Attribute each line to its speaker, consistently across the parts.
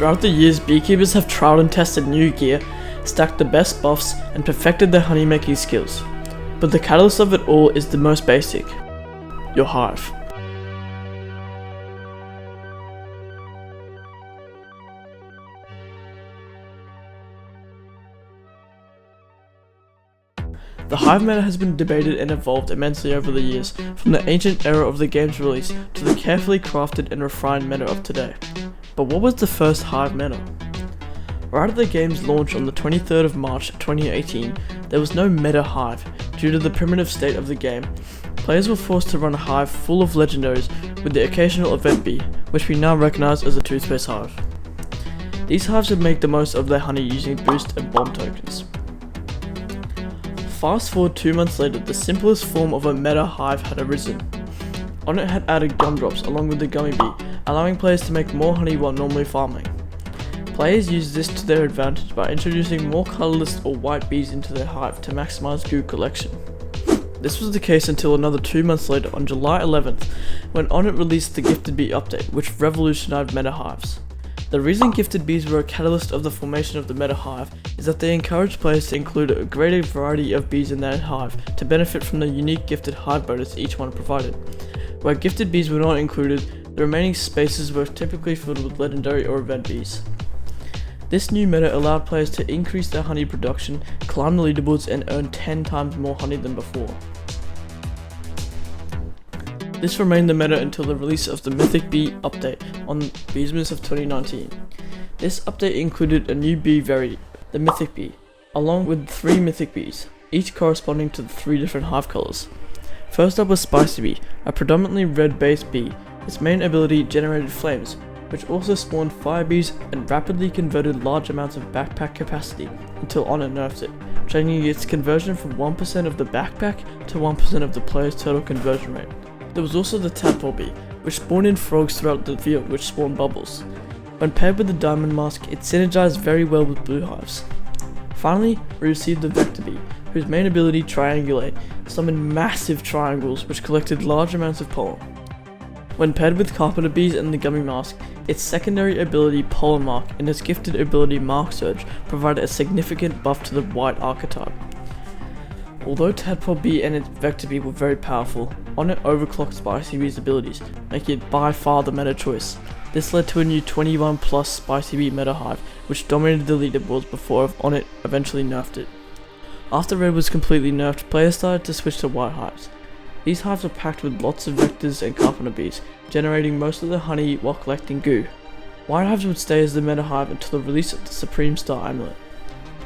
Speaker 1: Throughout the years, beekeepers have tried and tested new gear, stacked the best buffs, and perfected their honey making skills. But the catalyst of it all is the most basic: your hive. The hive meta has been debated and evolved immensely over the years, from the ancient era of the game's release to the carefully crafted and refined meta of today. But what was the first hive meta? Right at the game's launch on the 23rd of March 2018, there was no meta hive due to the primitive state of the game. Players were forced to run a hive full of legendaries with the occasional event bee, which we now recognize as a two-space hive. These hives would make the most of their honey using boost and bomb tokens. Fast forward 2 months later, the simplest form of a meta hive had arisen. Onett had added gumdrops along with the gummy bee, allowing players to make more honey while normally farming. Players used this to their advantage by introducing more colorless or white bees into their hive to maximize goo collection. This was the case until another 2 months later on July 11th, when Onett released the Gifted Bee update, which revolutionized meta hives. The reason gifted bees were a catalyst of the formation of the meta hive is that they encouraged players to include a greater variety of bees in their hive to benefit from the unique gifted hive bonus each one provided. Where gifted bees were not included, the remaining spaces were typically filled with legendary or event bees. This new meta allowed players to increase their honey production, climb the leaderboards, and earn 10 times more honey than before. This remained the meta until the release of the Mythic bee update on Beesmas of 2019. This update included a new bee variety, the Mythic bee, along with 3 Mythic bees, each corresponding to the 3 different hive colors. First up was Spicy Bee, a predominantly red-based bee. Its main ability generated flames, which also spawned fire bees and rapidly converted large amounts of backpack capacity until Onett nerfed it, changing its conversion from 1% of the backpack to 1% of the player's total conversion rate. There was also the Tadpole Bee, which spawned in frogs throughout the field which spawned bubbles. When paired with the Diamond Mask, it synergized very well with blue hives. Finally, we received the Vector Bee, whose main ability, Triangulate, summoned massive triangles which collected large amounts of pollen. When paired with Carpenter Bees and the Gummy Mask, its secondary ability, Pollen Mark, and its gifted ability, Mark Surge, provided a significant buff to the white archetype. Although Tadpole Bee and its Vector Bee were very powerful, Onett overclocked Spicy Bee's abilities, making it by far the meta choice. This led to a new 21 plus Spicy Bee meta hive, which dominated the leaderboards before Onett eventually nerfed it. After red was completely nerfed, players started to switch to white hives. These hives were packed with lots of vectors and carpenter bees, generating most of the honey while collecting goo. White hives would stay as the meta hive until the release of the Supreme Star Amulet.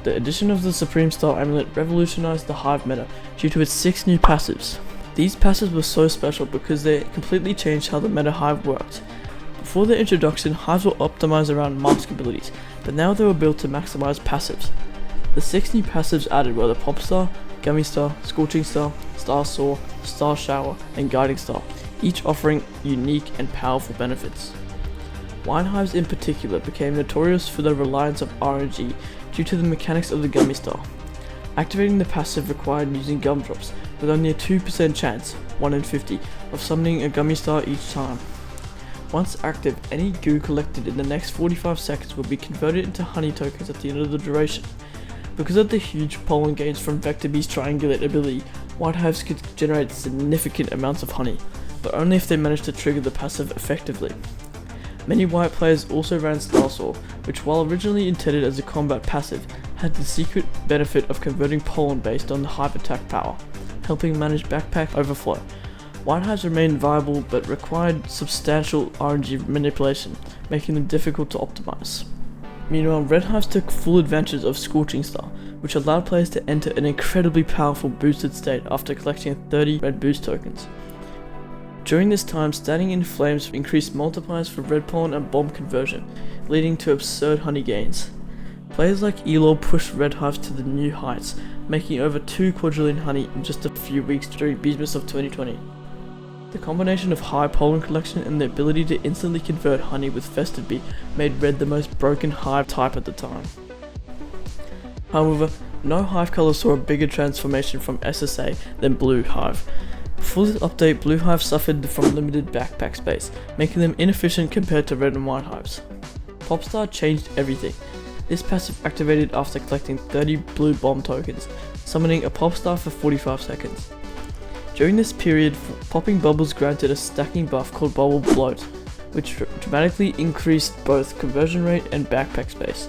Speaker 1: The addition of the Supreme Star Amulet revolutionized the hive meta due to its 6 new passives. These passives were so special because they completely changed how the meta hive worked. Before their introduction, hives were optimized around mask abilities, but now they were built to maximize passives. The 6 new passives added were the Pop Star, Gummy Star, Scorching Star, Star Soar, Star Shower, and Guiding Star, each offering unique and powerful benefits. White hives in particular became notorious for their reliance of RNG due to the mechanics of the Gummy Star. Activating the passive required using gumdrops, with only a 2% chance, 1 in 50, of summoning a Gummy Star each time. Once active, any goo collected in the next 45 seconds will be converted into honey tokens at the end of the duration. Because of the huge pollen gains from Vector Bee's Triangulate ability, white hives could generate significant amounts of honey, but only if they managed to trigger the passive effectively. Many white players also ran Star Soar, which while originally intended as a combat passive, had the secret benefit of converting pollen based on the hive attack power, helping manage backpack overflow. White hives remained viable but required substantial RNG manipulation, making them difficult to optimize. Meanwhile, red hives took full advantage of Scorching Star, which allowed players to enter an incredibly powerful boosted state after collecting 30 red boost tokens. During this time, standing in flames increased multipliers for red pollen and bomb conversion, leading to absurd honey gains. Players like Elor pushed red hives to the new heights, making over 2 quadrillion honey in just a few weeks during Beesmas of 2020. The combination of high pollen collection and the ability to instantly convert honey with Festive Bee made red the most broken hive type at the time. However, no hive color saw a bigger transformation from SSA than blue hive. Before this update, blue hives suffered from limited backpack space, making them inefficient compared to red and white hives. Popstar changed everything. This passive activated after collecting 30 blue bomb tokens, summoning a Popstar for 45 seconds. During this period, popping bubbles granted a stacking buff called Bubble Bloat, which dramatically increased both conversion rate and backpack space.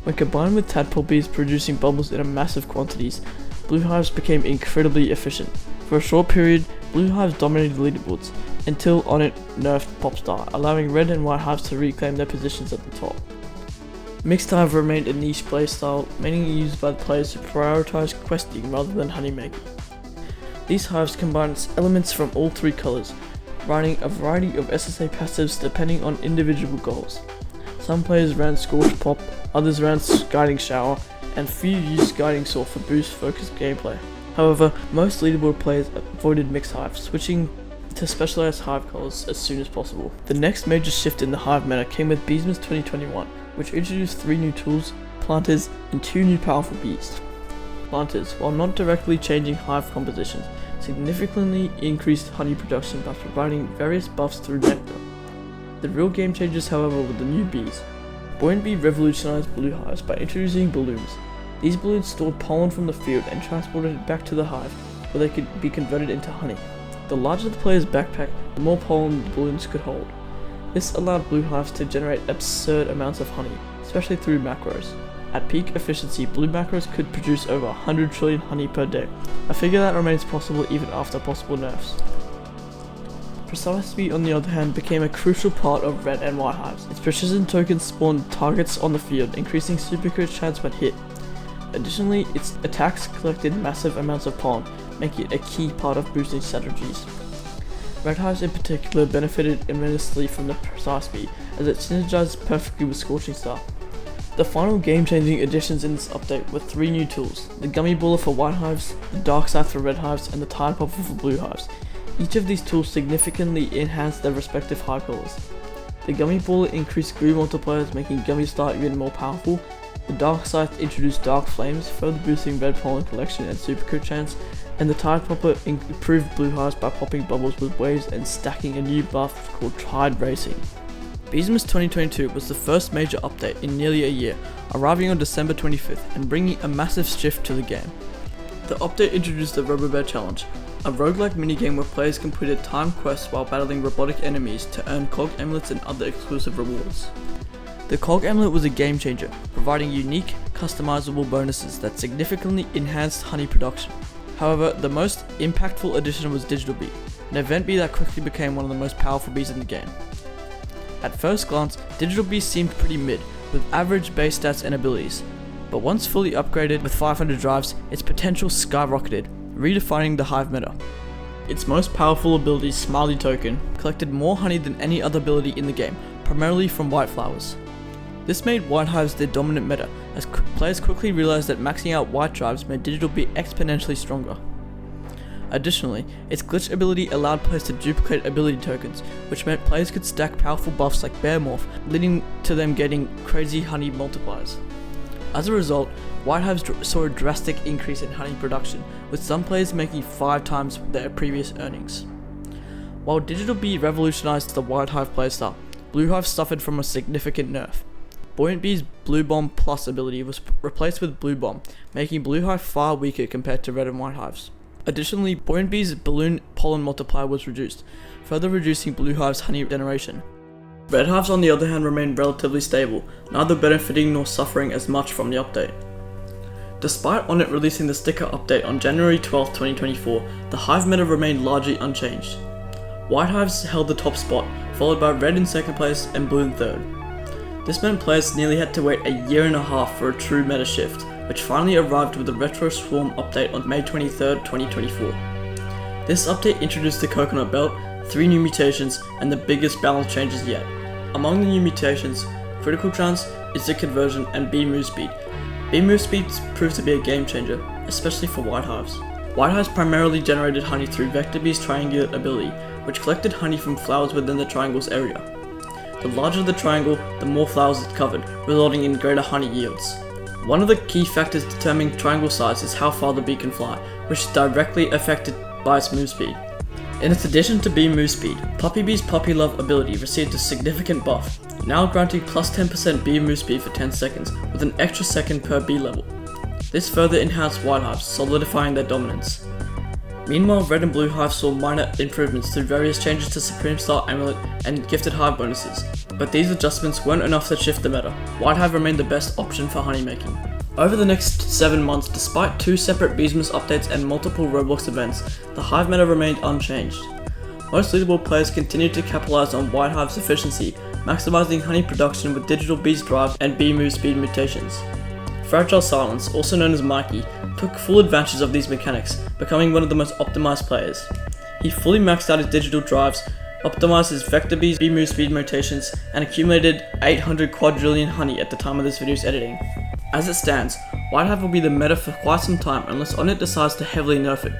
Speaker 1: When combined with tadpole bees producing bubbles in massive quantities, blue hives became incredibly efficient. For a short period, blue hives dominated leaderboards, until Onett nerfed Popstar, allowing red and white hives to reclaim their positions at the top. Mixed hive remained a niche playstyle, mainly used by the players who prioritize questing rather than honeymaking. These hives combine elements from all three colors, running a variety of SSA passives depending on individual goals. Some players ran Scorch Pop, others ran Guiding Shower, and few used Guiding Saw for boost focused gameplay. However, most leaderboard players avoided mixed hives, switching to specialized hive colors as soon as possible. The next major shift in the hive meta came with Beesmas 2021, which introduced 3 new tools, planters, and 2 new powerful bees. Planters, while not directly changing hive compositions, significantly increased honey production by providing various buffs through nectar. The real game changers, however, were the new bees. Buoyant Bee revolutionized blue hives by introducing balloons. These balloons stored pollen from the field and transported it back to the hive, where they could be converted into honey. The larger the player's backpack, the more pollen the balloons could hold. This allowed blue hives to generate absurd amounts of honey, especially through macros. At peak efficiency, blue macros could produce over 100 trillion honey per day, a figure that remains possible even after possible nerfs. Precise Bee, on the other hand, became a crucial part of red and white hives. Its precision tokens spawned targets on the field, increasing supercrit chance when hit. Additionally, its attacks collected massive amounts of pollen, making it a key part of boosting strategies. Red hives in particular benefited immensely from the Precise Bee, as it synergized perfectly with Scorching Star. The final game-changing additions in this update were 3 new tools: the Gummy Baller for white hives, the Dark Scythe for red hives, and the Tide Popper for blue hives. Each of these tools significantly enhanced their respective hive colors. The Gummy Baller increased glue multipliers, making Gummy Star even more powerful. The Dark Scythe introduced Dark Flames, further boosting red pollen collection and supercrit chance, and the Tide Popper improved blue hives by popping bubbles with waves and stacking a new buff called Tide Racing. Beesmas 2022 was the first major update in nearly a year, arriving on December 25th and bringing a massive shift to the game. The update introduced the Robobear Challenge, a roguelike minigame where players completed timed quests while battling robotic enemies to earn cog amulets and other exclusive rewards. The cog amulet was a game changer, providing unique, customizable bonuses that significantly enhanced honey production. However, the most impactful addition was Digital Bee, an event bee that quickly became one of the most powerful bees in the game. At first glance, Digital Bee seemed pretty mid, with average base stats and abilities, but once fully upgraded with 500 drives, its potential skyrocketed, redefining the hive meta. Its most powerful ability, Smiley Token, collected more honey than any other ability in the game, primarily from white flowers. This made white hives their dominant meta, as players quickly realized that maxing out white drives made Digital Bee exponentially stronger. Additionally, its glitch ability allowed players to duplicate ability tokens, which meant players could stack powerful buffs like Bear Morph, leading to them getting crazy honey multipliers. As a result, white hives saw a drastic increase in honey production, with some players making 5 times their previous earnings. While Digital Bee revolutionized the white hive playstyle, blue hives suffered from a significant nerf. Buoyant Bee's Blue Bomb Plus ability was replaced with Blue Bomb, making blue hive far weaker compared to red and white hives. Additionally, Buoyant Bee's balloon pollen multiplier was reduced, further reducing blue hives' honey generation. Red hives, on the other hand, remained relatively stable, neither benefiting nor suffering as much from the update. Despite Onett releasing the sticker update on January 12, 2024, the hive meta remained largely unchanged. White hives held the top spot, followed by red in second place and blue in third. This meant players nearly had to wait a year and a half for a true meta shift, which finally arrived with the Retro Swarm update on May 23, 2024. This update introduced the Coconut Belt, 3 new mutations, and the biggest balance changes yet. Among the new mutations, Critical Chance, Instant Conversion, and Bee Move Speed. Bee Move Speed proved to be a game changer, especially for white hives. White hives primarily generated honey through Vector Bee's Triangulate ability, which collected honey from flowers within the triangle's area. The larger the triangle, the more flowers it covered, resulting in greater honey yields. One of the key factors determining triangle size is how far the bee can fly, which is directly affected by its move speed. In its addition to Bee Move Speed, Puppy Bee's Puppy Love ability received a significant buff. now granting plus 10% bee move speed for 10 seconds with an extra second per bee level. This further enhanced white hives, solidifying their dominance. Meanwhile, red and blue hives saw minor improvements through various changes to Supreme Star Amulet and gifted hive bonuses, but these adjustments weren't enough to shift the meta. White hive remained the best option for honey making. Over the next 7 months, despite 2 separate Beesmas updates and multiple Roblox events, the hive meta remained unchanged. Most leaderboard players continued to capitalize on white hive's efficiency, maximizing honey production with digital bees drive and bee move speed mutations. Fragile Silence, also known as Mikey, took full advantage of these mechanics, becoming one of the most optimized players. He fully maxed out his digital drives, optimized his vector bees bee move speed mutations, and accumulated 800 quadrillion honey at the time of this video's editing. As it stands, White Hive will be the meta for quite some time unless Onett decides to heavily nerf it.